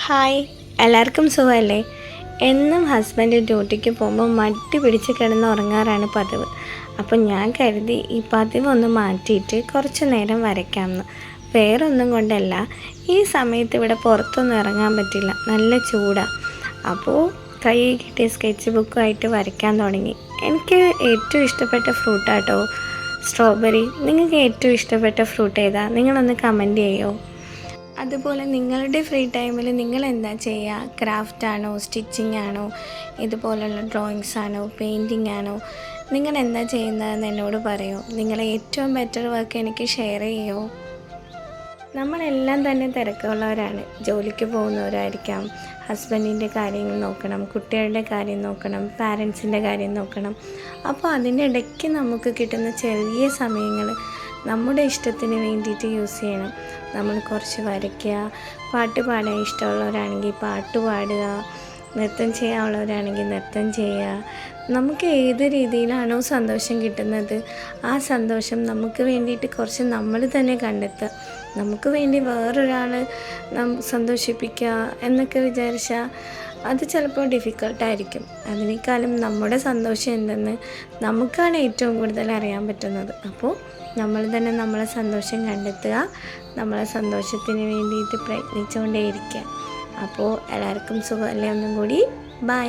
Hi, എല്ലാവർക്കും സുഖമല്ലേ? എന്നും ഹസ്ബൻഡ് ഡ്യൂട്ടിക്ക് പോകുമ്പോൾ മടി പിടിച്ച് കിടന്ന് ഉറങ്ങാറാണ് പതിവ്. അപ്പം ഞാൻ കരുതി ഈ പതിവൊന്ന് മാറ്റിയിട്ട് കുറച്ച് നേരം വരയ്ക്കാമെന്ന്. വേറൊന്നും കൊണ്ടല്ല, ഈ സമയത്ത് ഇവിടെ പുറത്തൊന്നും ഇറങ്ങാൻ പറ്റില്ല, നല്ല ചൂടാണ്. അപ്പോൾ കയ്യിൽ കിട്ടിയ സ്കെച്ച് ബുക്കുമായിട്ട് വരയ്ക്കാൻ തുടങ്ങി. എനിക്ക് ഏറ്റവും ഇഷ്ടപ്പെട്ട ഫ്രൂട്ടാട്ടോ സ്ട്രോബെറി. നിങ്ങൾക്ക് ഏറ്റവും ഇഷ്ടപ്പെട്ട ഫ്രൂട്ട് ഏതാ? നിങ്ങളൊന്ന് കമൻറ്റ് ചെയ്യോ? അതുപോലെ നിങ്ങളുടെ ഫ്രീ ടൈമിൽ നിങ്ങൾ എന്താ ചെയ്യുക? ക്രാഫ്റ്റാണോ, സ്റ്റിച്ചിങ് ആണോ, ഇതുപോലുള്ള ഡ്രോയിങ്സ് ആണോ, പെയിൻറ്റിങ് ആണോ? നിങ്ങൾ എന്താ ചെയ്യുന്നതെന്ന് എന്നോട് പറയോ? നിങ്ങളെ ഏറ്റവും ബെറ്റർ വർക്ക് എനിക്ക് ഷെയർ ചെയ്യോ? നമ്മളെല്ലാം തന്നെ തിരക്കുള്ളവരാണ്. ജോലിക്ക് പോകുന്നവരായിരിക്കാം, ഹസ്ബൻഡിൻ്റെ കാര്യങ്ങൾ നോക്കണം, കുട്ടികളുടെ കാര്യം നോക്കണം, പാരൻസിൻ്റെ കാര്യം നോക്കണം. അപ്പോൾ അതിനിടയ്ക്ക് നമുക്ക് കിട്ടുന്ന ചെറിയ സമയങ്ങൾ നമ്മുടെ ഇഷ്ടത്തിന് വേണ്ടിയിട്ട് യൂസ് ചെയ്യണം. നമ്മൾ കുറച്ച് വരയ്ക്കുക, പാട്ട് പാടാൻ ഇഷ്ടമുള്ളവരാണെങ്കിൽ പാട്ട് പാടുക, നൃത്തം ചെയ്യാനുള്ളവരാണെങ്കിൽ നൃത്തം ചെയ്യുക. നമുക്ക് ഏത് രീതിയിലാണോ സന്തോഷം കിട്ടുന്നത്, ആ സന്തോഷം നമുക്ക് വേണ്ടിയിട്ട് കുറച്ച് നമ്മൾ തന്നെ കണ്ടെത്തുക. നമുക്ക് വേണ്ടി വേറൊരാൾ സന്തോഷിപ്പിക്കുക എന്നൊക്കെ വിചാരിച്ചാൽ അത് ചിലപ്പോൾ ഡിഫിക്കൽട്ടായിരിക്കും. അതിനേക്കാളും നമ്മുടെ സന്തോഷം എന്തെന്ന് നമുക്കാണ് ഏറ്റവും കൂടുതൽ അറിയാൻ പറ്റുന്നത്. അപ്പോൾ നമ്മൾ തന്നെ നമ്മളെ സന്തോഷം കണ്ടെത്തുക, നമ്മളെ സന്തോഷത്തിന് വേണ്ടിയിട്ട് പ്രയത്നിച്ചുകൊണ്ടേയിരിക്കുക. അപ്പോൾ എല്ലാവർക്കും സുഖമല്ലേ? ഒന്നും കൂടി ബൈ.